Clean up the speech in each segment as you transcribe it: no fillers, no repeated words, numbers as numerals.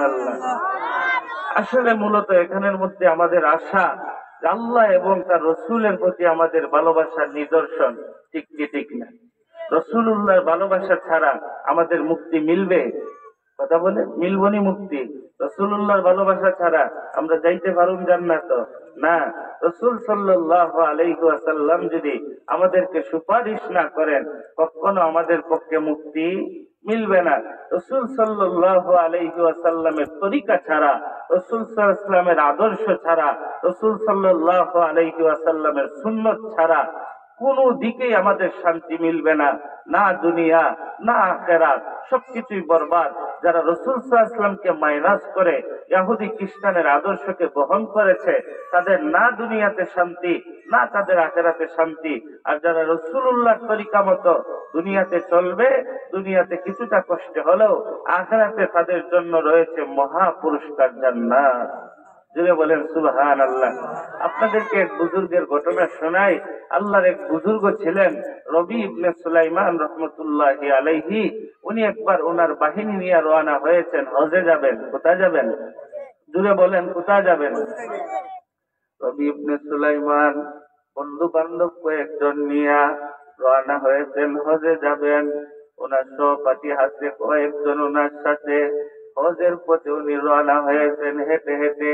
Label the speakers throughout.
Speaker 1: আল্লাহ। আসলে মূলত এখানের মধ্যে আমাদের আশা যে আল্লাহ এবং তার রসুলের প্রতি আমাদের ভালোবাসার নিদর্শন। ঠিক কি ঠিক না? রসুল্লাহর ভালোবাসা ছাড়া আমাদের মুক্তি মিলবে? কথা বলে মিলবনি মুক্তি? রসুল্লাহর ভালোবাসা ছাড়া আমরা যাইতে পারুম জান্নাত? না। রসুল সাল্লাল্লাহু আলাইহি ওয়াসাল্লাম যদি আমাদেরকে সুপারিশ না করেন, কখনো আমাদের পক্ষে মুক্তি মিলবে না। রসুল সাল্লাল্লাহু আলাইহি ওয়াসাল্লামের তরিকা ছাড়া, রসুল সাল্লাল্লাহু আলাইহি ওয়াসাল্লামের আদর্শ ছাড়া, রসুল সাল্লাল্লাহু আলাইহি ওয়াসাল্লামের সুন্নত ছাড়া কোন দিকেই আমাদের শান্তি মিলবে না। না দুনিয়া না আখিরাত, সবকিছুই বরবাদ। যারা রাসূল সাল্লাল্লাহু আলাইহি ওয়াসাল্লামকে মাইনাস করে ইহুদি খ্রিস্টানের আদর্শকে বহন করেছে, তাদের না দুনিয়াতে শান্তি না তাদের আখিরাতে শান্তি। আর যারা রাসূলুল্লাহর তরিকা মতো দুনিয়াতে চলবে, দুনিয়াতে কিছুটা কষ্ট হলেও আখিরাতে তাদের জন্য রয়েছে মহা পুরস্কার জান্নাত। জুড়ে বলেন সুবহানাল্লাহ। আপনাদেরকে এক বুজুর্গের ঘটনা শোনাই। আল্লাহর এক বুজুর্গ ছিলেন রবি ইবনে সুলাইমান রহমতুল্লাহি আলাইহি। উনি একবার ওনার বাহিনী নিয়ে রওনা হয়েছেন, হজে যাবেন। কোথায় যাবেন? জুড়ে বলেন কোথায় যাবেন? রবি ইবনে সুলাইমান বন্ধু বান্ধব কয়েকজন নিয়ে রওনা হয়েছেন, হজে যাবেন। ওনার সহপাঠী আছে কয়েকজন ওনার সাথে। হজের পথে উনি রওনা হয়েছেন হেঁটে হেঁটে।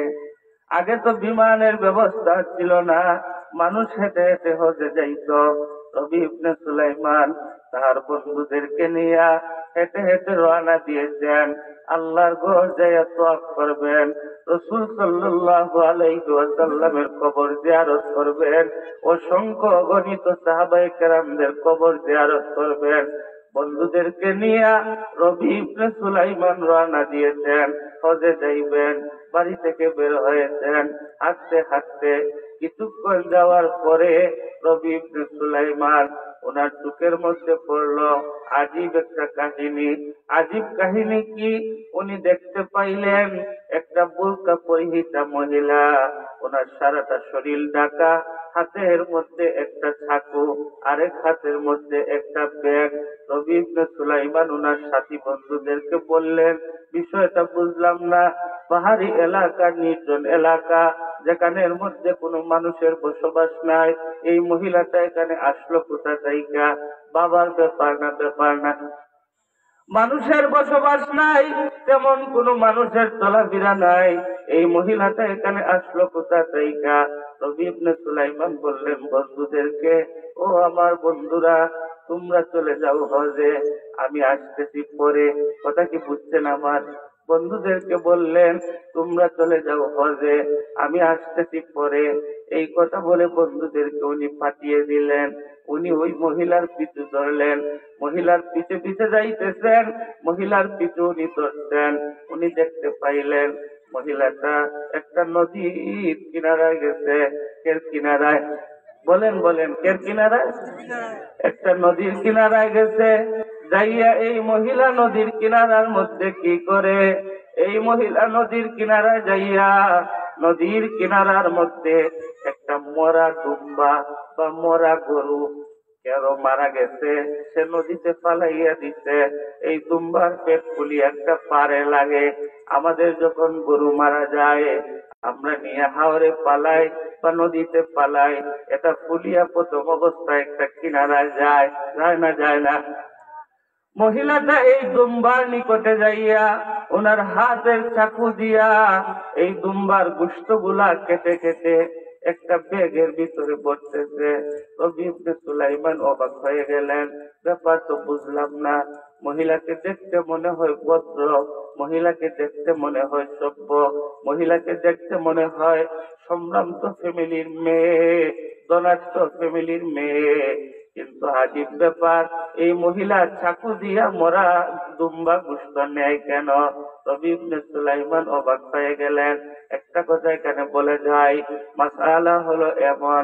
Speaker 1: আগে তো বিমানের ব্যবস্থা ছিল না, মানুষ হেঁটে হেঁটে হজে যাইত। রবি ইবনে সুলাইমান তার বন্ধুদেরকে নিয়ে হেঁটে হেঁটে রওনা দিয়েছেন। আল্লাহর ঘর যাইয়া তওয়াফ করবেন, রাসূল সাল্লাল্লাহু আলাইহি ওয়াসাল্লামের কবর জিয়ারত করবেন, অসংখ্য অগণিত সাহাবায়ে কেরামদের কবর জিয়ারত করবেন। বন্ধুদেরকে নিয়ে রবি ইবনে সুলাইমান রওনা দিয়েছেন, হজে যাইবেন। বাড়ি থেকে বের হয়েছেন, হাঁটতে হাঁটতে কিছুক্ষণ যাওয়ার পরে রবি ইবনে সুলাইমান ওনার চোখের মধ্যে পড়লো আজীব একটা কাহিনী। আজীব কাহিনী কি? উনি দেখতে পাইলেন একটা বুরকা পরিহিতা মহিলা, ওনার সারাটা শরীর ঢাকা, হাতের মধ্যে একটা চাকু, আরেক হাতের মধ্যে একটা ব্যাগ। রবি ইবনে সুলাইমান ওনার সাথী বন্ধুদেরকে বললেন, বিষয়টা বুঝলাম না, পাহাড়ি এলাকা, নির্জন এলাকা, যেখানের মধ্যে কোনো মানুষের বসবাস নাই, এই মহিলাটা এখানে আসলো কোথা থেকে? বাবার ব্যাপার না, ব্যাপার না, মানুষের বসবাস নাই, তেমন কোন মানুষের চলাফেরা নাই, এই মহিলাটা এখানে আসলো কোথা থেকে? রবি ইবনে সুলাইমান বললেন বন্ধুদেরকে, ও আমার বন্ধুরা, তোমরা চলে যাও হজে, আমি আসতেছি পরে। কথা কি বুঝছেন আমার? বন্ধুদেরকে বললেন তোমরা চলে যাও হজে, আমি আসতেছি পরে। এই কথা বলে বন্ধুদেরকে উনি পাঠিয়ে দিলেন। উনি ওই মহিলার পিছু ধরলেন, মহিলার পিছে পিছে যাইতেছেন, মহিলার পিছু উনি ধরছেন। উনি দেখতে পাইলেন মহিলাটা একটা নদীর কিনারায় গেছে। এর কিনারায় বলেন বলেন, এর কিনারায় একটা নদীর কিনারায় গেছে। যাইয়া এই মহিলা নদীর কিনারার মধ্যে কি করে? এই মহিলা নদীর কিনারায় যাইয়া নদীর কিনারার মধ্যে একটা মরা দুম্বা বা মরা গরু কেন মারা গেছে, সে নদীতে ফালাইয়া দিছে। এই দুম্বার পেট ফুলি একটা পারে লাগে। আমাদের যখন গরু মারা যায়, আমরা নিয়ে হাওরে পালাই বা নদীতে পালাই, এটা ফুলিয়া প্রথম অবস্থায় একটা কিনারায় যায়, যায় না? যায় না? মহিলাটা এই দুম্বার নিকটে যাইয়া ওনার হাতের চাকু দিয়া এই দুম্বার গোশত গুলা কেটে কেটে একটা ব্যাগের ভিতরে ভরতেছে। রবি ইবনে সুলাইমান অবাক হয়ে গেলেন, ব্যাপার তো বুঝলাম না। মহিলাকে দেখতে মনে হয় ভদ্র, মহিলাকে দেখতে মনে হয় সভ্য, মহিলাকে দেখতে মনে হয় সম্ভ্রান্ত ফ্যামিলির মেয়ে, ধনাঢ্য ফ্যামিলির মেয়ে, কিন্তু আজীব ব্যাপার, এই মহিলা চাকু দিয়া মরা দুম্বা গোশত নেয় কেন? রবি ইবনে সুলাইমান অবাক হয়ে গেলেন। একটা কথা এখানে বলে যায়, মাসআলা হলো এমন,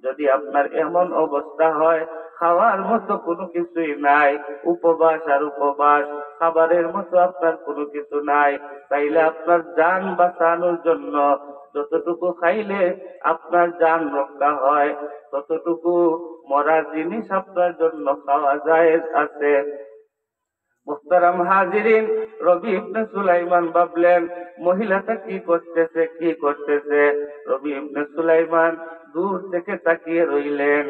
Speaker 1: যদি আপনার এমন অবস্থা হয় খাওয়ার মতো কোনো কিছুই নাই, উপবাস আর উপবাস, খাবারের মতো আপনার কোনো কিছু নাই, তাইলে আপনার জান বাঁচানোর জন্য যতটুকু খাইলে আপনার জান রক্ষা হয়, ততটুকু মরা জিনিস আপনার জন্য খাওয়া জায়েজ আছে। মুহতারাম হাজিরিন, রবি ইবনে সুলাইমান ভাবলেন মহিলাটা কি করতেছে। রবি ইবনে সুলাইমান দূর থেকে তাকিয়ে রইলেন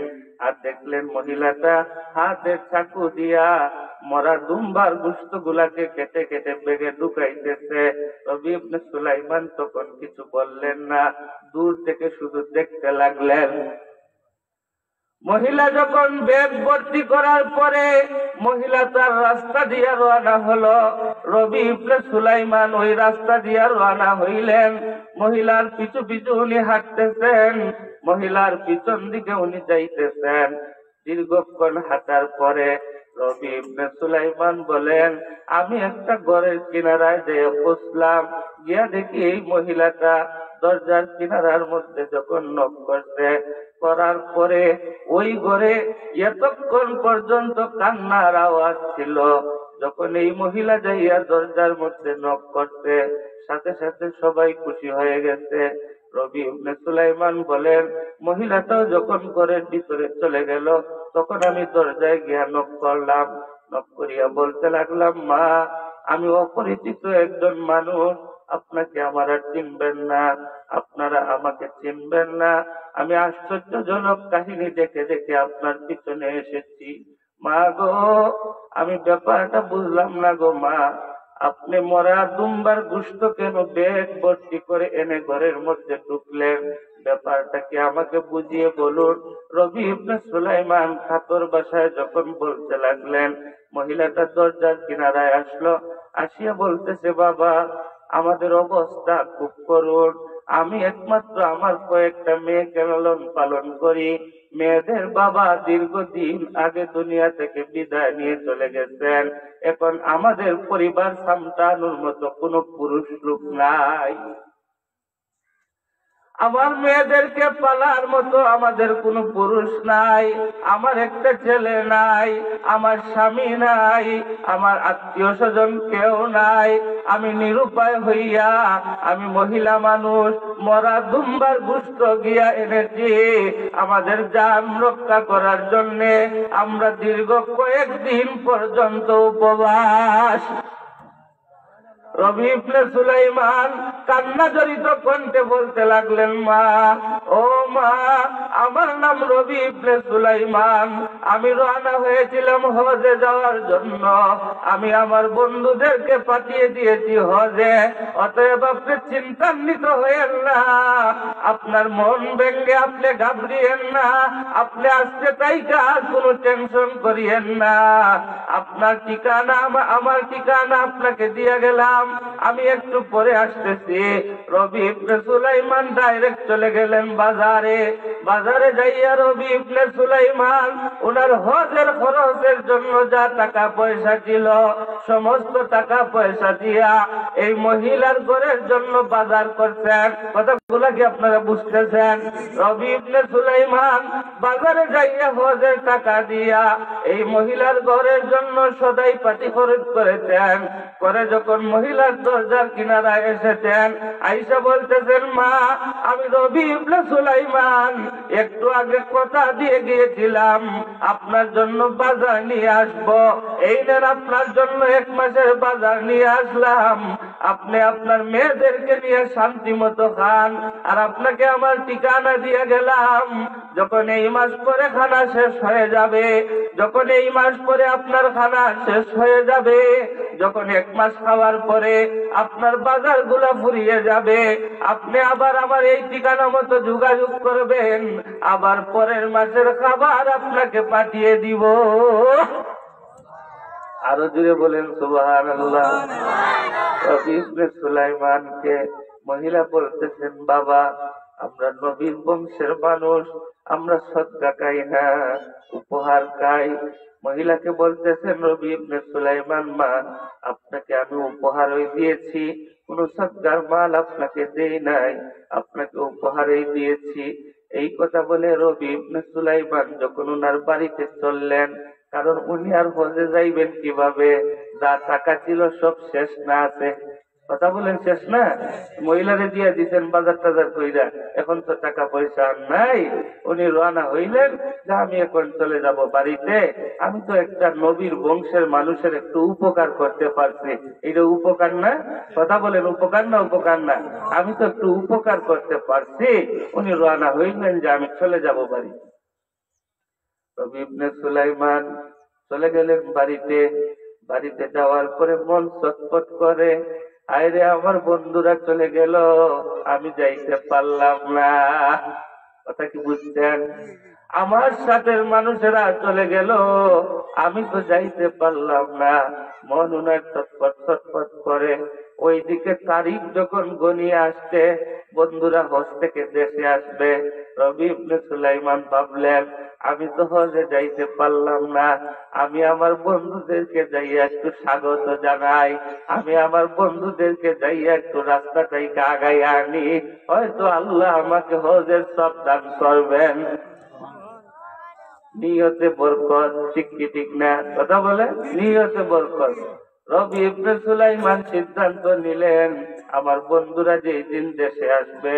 Speaker 1: আর দেখলেন মহিলাটা হাতের চাকু দিয়া মরা দুম্বার গোশত গুলাকে কেটে কেটে বেগে ঢুকাইতেছে। রবি ইবনে সুলাইমান তখন কিছু বললেন না, দূর থেকে শুধু দেখতে লাগলেন। মহিলা যখন ব্যাগ ভর্তি করার পরে মহিলা তার রাস্তা দিয়ে রওনা হলো, রবি ইবনে সুলাইমান ওই রাস্তা দিয়ে রওনা হইলেন। মহিলার পিছু পিছু উনি হাঁটতেছেন, মহিলার পিছন দিকে উনি যাইতেছেন। দীর্ঘক্ষণ হাঁটার পরে রবি ইবনে সুলাইমান বলেন, আমি একটা ঘরের কিনারায় যেয়ে বসলাম, গিয়া দেখি এই মহিলাটা দরজার কিনারার মধ্যে যখন নক করছে, করার পরে ওই ঘরে এতক্ষণ পর্যন্ত কান্নার আওয়াজ ছিল। যখন এই মহিলা যাইয়া দরজার মধ্যে নক করছে, সাথে সাথে সবাই খুশি হয়ে গেছে। রবি ইবনে সুলাইমান বলেন, মহিলাটাও যখন ঘরের ভিতরে চলে গেল, তখন আমি দরজায় গিয়া নক করলাম। নক করিয়া বলতে লাগলাম, মা, আমি অপরিচিত একজন মানুষ, আপনাকে আমার আর চিনবেন না, আপনারা আমাকে চিনবেন না। আমি আশ্চর্যজনক কাহিনী দেখে দেখে আপনার পিছনে এসেছি। মা গো, আমি ব্যাপারটা বুঝলাম না গো মা, আপনি মরা দুম্বার গোশত কেন ব্যাগ ভর্তি করে এনে ঘরের মধ্যে ঢুকলেন? ব্যাপারটা কি আমাকে বুঝিয়ে বলুন। রবি ইবনে সুলাইমান কাতর ভাষায় যখন বলতে লাগলেন, মহিলাটা দরজার কিনারায় আসলো, আসিয়া বলতেছে, বাবা, আমাদের অবস্থা খুব করুণ। আমি একমাত্র আমার কয়েকটা মেয়েকে লালন পালন করি। মেয়েদের বাবা দীর্ঘদিন আগে দুনিয়া থেকে বিদায় নিয়ে চলে গেছেন। এখন আমাদের পরিবার সামলানোর মতো কোনো পুরুষ লোক নাই। আমার মেয়েদেরকে পালার মতো আমাদের কোনো পুরুষ নাই। আমার একটা ছেলে নাই, আমার স্বামী নাই, আমার আত্মীয় স্বজন কেউ নাই। আমি নিরুপায় হইয়া, আমি মহিলা মানুষ, মরা দুম্বার গোশত গিয়া এনেছি আমাদের জান রক্ষা করার জন্যে। আমরা দীর্ঘ কয়েকদিন পর্যন্ত উপবাস। রবি ইবনে সুলাইমান কান্না জড়িত কণ্ঠে বলতে লাগলেন, মা, ও মা, আমার নাম রবি ইবনে সুলাইমান। আমি রওনা হয়েছিলাম হজে যাওয়ার জন্য। আমি আমার বন্ধুদেরকে পাঠিয়ে দিয়েছি হজে। অতএব আপনি চিন্তান্বিত হয়েন না, আপনার মন ভেঙে আপনি ঘাবড়িয়েন না, আপনি আসতে তাই কাজ কোনো টেনশন করিয়েন না। আপনার ঠিকানা আমার ঠিকানা আপনাকে দিয়ে গেলাম, আমি একটু পরে আসতেছি। রবি ইবনে সুলাইমান ডাইরেক্ট চলে গেলেন বাজারে। বাজারে যাইয়া রবি ইবনে সুলাইমান ওনার হজের খরচের জন্য যা টাকা পয়সা ছিল, সমস্ত টাকা পয়সা দিয়া এই মহিলার ঘরের জন্য বাজার করছেন। কথাগুলা কি আপনারা বুঝতেছেন? রবি ইবনে সুলাইমান বাজারে যাইয়া হজের টাকা দিয়া এই মহিলার ঘরের জন্য সদাই পাতি খরচ করেছেন। করে যখন মহিলার দরজার কিনারায় এসেছেন, আইসা বলতেছেন, মা, আমি রবি ইবনে সুলাইমান একটু আগে কথা দিয়ে গিয়েছিলাম আপনার জন্য বাজার নিয়ে আসবো। এই নেন আপনার জন্য 1 মাসের বাজার নিয়ে আসলাম। আপনি আপনার মেয়েদেরকে নিয়ে শান্তি মতো খান, আর আপনাকে আমার ঠিকানা দিয়ে গেলাম। যখন এই মাস পরে খানা শেষ হয়ে যাবে, যখন এই মাস পরে আপনার খানা শেষ হয়ে যাবে, যখন 1 মাস খাওয়ার পরে আপনার বাজার গুলা ফুরিয়ে যাবে, আপনি আবার আমার এই ঠিকানা মতো যোগাযোগ করবেন, আবার পরের মাসের খাবার আপনাকে পাঠিয়ে দিব। আরো জুড়ে বলেন সুবহানাল্লাহ। রবি ইবনে সুলাইমানকে মহিলা বলতেছেন, বাবা, আমরা নবীর বংশের মানুষ, আমরা সদকা খাই না, উপহার খাই। মহিলাকে বলতেছেন, রবি ইবনে সুলাইমান, মা, আপনাকে আমি উপহারই দিয়েছি, কোন সদকার মাল আপনাকে দেই নাই, আপনাকে উপহারই দিয়েছি। এই কথা বলে রবি ইবনে সুলাইমান যখন ওনার বাড়িতে চললেন, কারণ উনি আর হজে যাইবেন কিভাবে, যা টাকা ছিল সব শেষ না আছে, কথা বলেন শেষ না? মহিলারে দিয়ে দিচ্ছেন বাজার টাজার কইরা, এখন তো টাকা পয়সা আর নাই। উনি রওনা হইলেন যে আমি এখন চলে যাব বাড়িতে, আমি তো একটা নবীর বংশের মানুষের একটু উপকার করতে পারছি, এটা উপকার না? কথা বলেন উপকার না উপকার না? আমি তো একটু উপকার করতে পারছি। উনি রওনা হইলেন যে আমি চলে যাব বাড়ি। রবি ইবনে সুলাইমান চলে গেলেন বাড়িতে। বাড়িতে যাওয়ার পরে মন চটপট করে, আরে আমার বন্ধুরা চলে গেল, আমি যাইতে পারলাম না। কথা কি বুঝছেন? আমার সাথে মানুষেরা চলে গেল, আমি তো যাইতে পারলাম না। মন উনার ছটফট ছটফট করে। ওইদিকে তারিখ যখন গনিয়ে আসছে, বন্ধুরা হজ থেকে দেশে আসবে, রবি ইবনে সুলাইমান ভাবলেন আমি তো হজে যাইতে পারলাম না, আমি আমার বন্ধুদেরকে যাইয়া একটু স্বাগত জানাই, আমি আমার বন্ধুদেরকে যাইয়া একটু রাস্তাটাইকে আগাই আনি, হয়তো আল্লাহ আমাকে হজের সব দান করবেন। নিয়তে বরকত, ঠিক কি ঠিক না? কথা বলে নিয়তে বরকত। রবি ইবনে সুলাইমান সিদ্ধান্ত নিলেন আমার বন্ধুরা যেই দিন দেশে আসবে,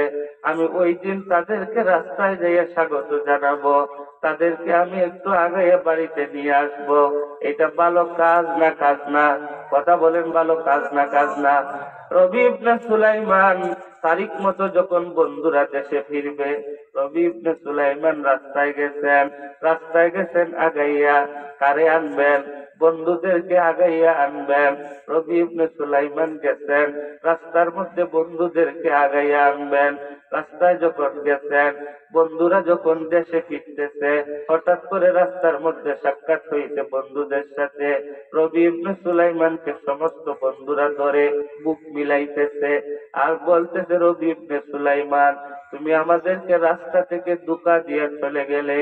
Speaker 1: আমি ওই দিন তাদেরকে রাস্তায় যাইয়া স্বাগত জানাবো, তাদেরকে আমি একটু আগাইয়া বাড়িতে নিয়ে আসবো। এটা ভালো কাজ না কাজ না? কথা বলেন ভালো কাজ না কাজ না? রবি ইবনে সুলাইমান তারিখ মতো যখন বন্ধুরা দেশে ফিরবে, রবি ইবনে সুলাইমান রাস্তায় গেছেন আগাইয়া, কারে আনবেন? বন্ধুদেরকে আগাইয়া আনবেন। রবি ইবনে সুলাইমান গেছেন রাস্তার মধ্যে বন্ধুদেরকে আগাইয়া আনবেন। রাস্তায় যখন গেছেন, বন্ধুরা যখন দেশে ফিরতেছে, হঠাৎ করে রাস্তার মধ্যে সাক্ষাৎ হইতে বন্ধুদের সাথে। রবি ইবনে সুলাইমানকে সমস্ত বন্ধুরা ধরে বুক মিলাইতেছে আর বলতেছে, রবি ইবনে সুলাইমান, তুমি আমাদেরকে রাস্তা থেকে ধোঁকা দিয়ে চলে গেলে,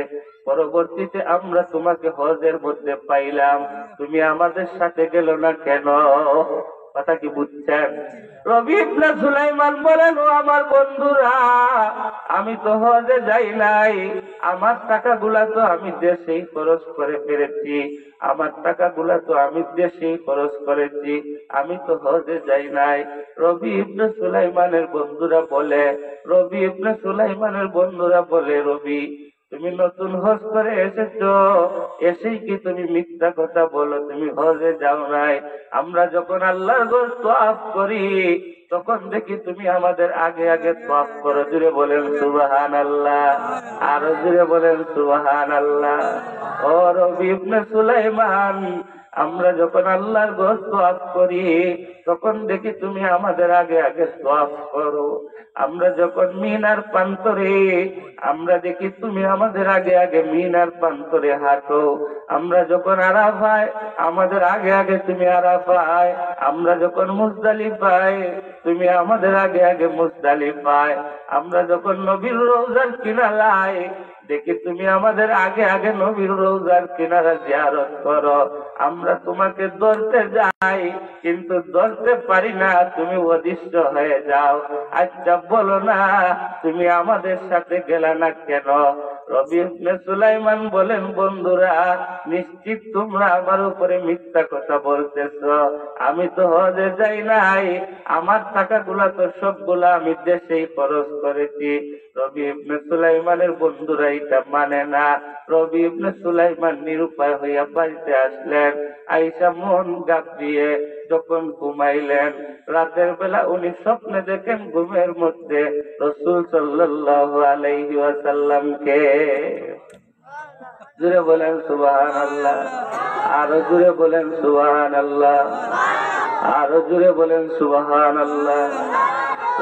Speaker 1: পরবর্তীতে আমরা তোমাকে হজের মধ্যে পাইলাম, তুমি আমাদের সাথে গেল না কেন? কথা কি বুঝছেন? রবি ইবনে সুলাইমান বলেন, ও আমার বন্ধুরা, আমি তো হজে যাই নাই, আমার টাকাগুলা তো আমি দেশেই খরচ করে ফেলেছি, আমার টাকাগুলা তো আমি দেশেই খরচ করেছি, আমি তো হজে যাই নাই। রবি ইবনে সুলাইমানের বন্ধুরা বলে, রবি তুমি নতুন হজ করে এসেছো, এসেই কি তুমি মিথ্যা কথা বলো, তুমি হজে যাও নাই? আমরা যখন আল্লাহর ঘর তওয়াফ করি, তখন দেখি তুমি আমাদের আগে আগে তওয়াফ করো। জুড়ে বলেন সুবহানাল্লাহ, আরো জুড়ে বলেন সুবহানাল্লাহ। ও রবি ইবনে সুলাইমান, আমরা যখন আল্লাহর ঘর তওয়াফ করি, তখন দেখি তুমি আমাদের আগে আগে তওয়াফ করো। আমরা যখন মিনার প্রান্তরে, আমরা দেখি তুমি আমাদের আগে আগে মিনার প্রান্তরে হাঁটো। আমরা যখন আরাফায়, আমাদের আগে আগে তুমি আরাফায়। আমরা যখন মুজদালিফায়, তুমি আমাদের আগে আগে মুজদালিফায়। আমরা যখন নবীর রওজার কিনারায়, দেখি তুমি আমাদের আগে আগে নবীর রওজার কিনারা জিয়ারত করো। আমরা তোমাকে ধরতে যাই, কিন্তু ধরতে পারি না, তুমি অদৃশ্য হয়ে যাও। আচ্ছা বলো না, তুমি আমাদের সাথে গেলা না কেন? রবি ইবনে সুলাইমান বলেন, বন্ধুরা, নিশ্চিত তোমরা আমার উপরে মিথ্যা কথা বলতেছ, আমি তো হজে যাই নাই, আমার টাকাগুলা তো সবগুলা আমি দেশেই খরচ করেছি। রবি ইবনে সুলাইমানের বন্ধুরা এটা মানে না। রবি ইবনে সুলাইমান নিরুপায় হইয়া বাড়িতে আসলেন। আইসা মন গাবড়িয়ে যখন ঘুমাইলেন, রাতের বেলা উনি স্বপ্নে দেখেন ঘুমের মধ্যে রাসূল সাল্লাল্লাহু আলাইহি ওয়াসাল্লামকে। জুড়ে বলেন সুবহানাল্লাহ, আরো জুড়ে বলেন সুবহানাল্লাহ, আরো জুড়ে বলেন সুবহানাল্লাহ।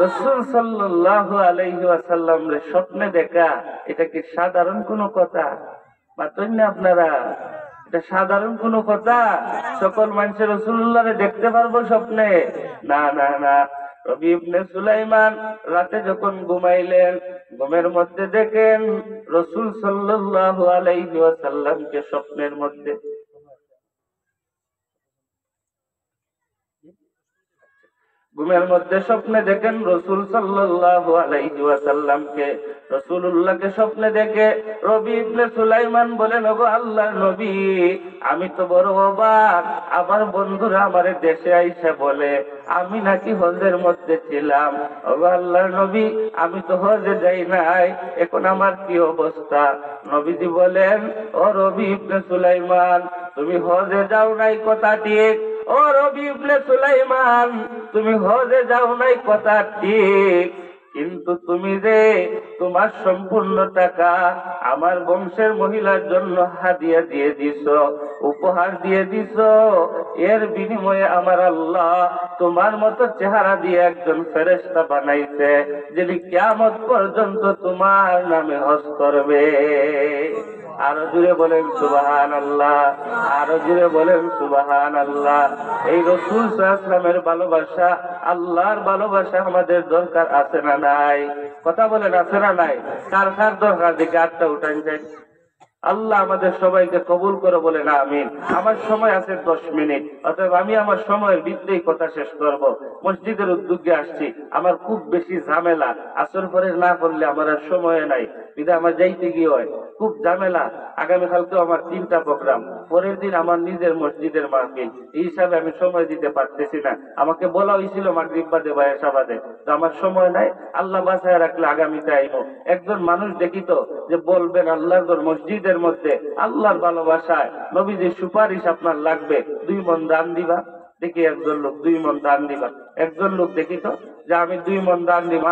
Speaker 1: রাসূল সাল্লাল্লাহু আলাইহি ওয়াসাল্লাম রে স্বপ্নে দেখা, এটা কি সাধারণ কোনো কথা? মাত্রই না আপনারা, এটা সাধারণ কোনো কথা? সকল মানুষের রাসূলুল্লাহরে দেখতে পারবো স্বপ্নে? না না না। রবি ইবনে সুলাইমান রাতে যখন ঘুমাইলেন, ঘুমের মধ্যে দেখেন রাসূল সাল্লাল্লাহু আলাইহি ওয়াসাল্লামকে স্বপ্নের মধ্যে। ঘুমের মধ্যে স্বপ্নে দেখেন রাসূল সাল্লাল্লাহু আলাইহি ওয়াসাল্লামকে। রাসূলুল্লাহকে স্বপ্নে দেখে রবি ইবনে সুলাইমান বলেন, ওগো আল্লাহর নবী, আমি তো বড় অবাক, আমার বন্ধুরা আমারে দেশে আইসা বলে আমি নাকি হজের মধ্যে ছিলাম। ওগো আল্লাহর নবী, আমি তো হজে যাই নাই, এখন আমার কি অবস্থা? নবীজি বলেন, ও রবি ইবনে সুলাইমান, তুমি হজে যাও নাই কথা ঠিক। ও রবি ইবনে সুলাইমান, তুমি হজে যাও নাই কথা ঠিক, কিন্তু তুমি যে তোমার সম্পূর্ণ টাকা আমার বংশের মহিলার জন্য হাদিয়া দিয়ে দিছো, উপহার দিয়ে দিছো। এর বিনিময়ে আমার আল্লাহ তোমার মতো চেহারা দিয়ে একজন ফেরেশতা বানাইছে, যিনি কিয়ামত পর্যন্ত তোমার নামে হজ করবে। আরো জুড়ে বলেন সুবহানাল্লাহ, আরো জুড়ে বলেন সুবহানাল্লাহ। এই রাসূল সাল্লাল্লাহু আলাইহি ওয়াসাল্লামের ভালোবাসা, আল্লাহর ভালোবাসা আমাদের দরকার আছে না নাই? কথা বলেন, আছে না নাই? কার কার দরকার? দিকে হাতটা উঠান যায়। আল্লাহ আমাদের সবাইকে কবুল করে বলেন আমিন। আমার সময় আছে 10 মিনিট, অতএব আমি আমার সময়ের ভিত্তিক কথা শেষ করব। মসজিদের উদ্যোগে আসছি, আমার খুব বেশি ঝামেলা, আসর পরে না করলে আমার আর সময় নাই, বিধায় আমার যাইতে গিয়ে হয় খুব ঝামেলা। আগামীকালকেও আমার 3টা প্রোগ্রাম, পরের দিন আমার নিজের মসজিদের মাহফিল, এই হিসাবে আমি সময় দিতে পারতেছি না। আমাকে বলা হয়েছিল মাগরিব বাদে বা এশা বাদে, তো আমার সময় নাই। আল্লাহ বাঁচায় রাখলে আগামীতে আইবো। একজন মানুষ দেখি তো যে বলবেন আল্লাহর মসজিদের মধ্যে আল্লাহর ভালোবাসায় নবীজির সুপারিশ আপনার লাগবে, 2 মণ দান দিবা। দেখি একজন লোক 2 মণ দান দিবা, একজন লোক দেখি তো যে আমি 2 মণ দান দিবা।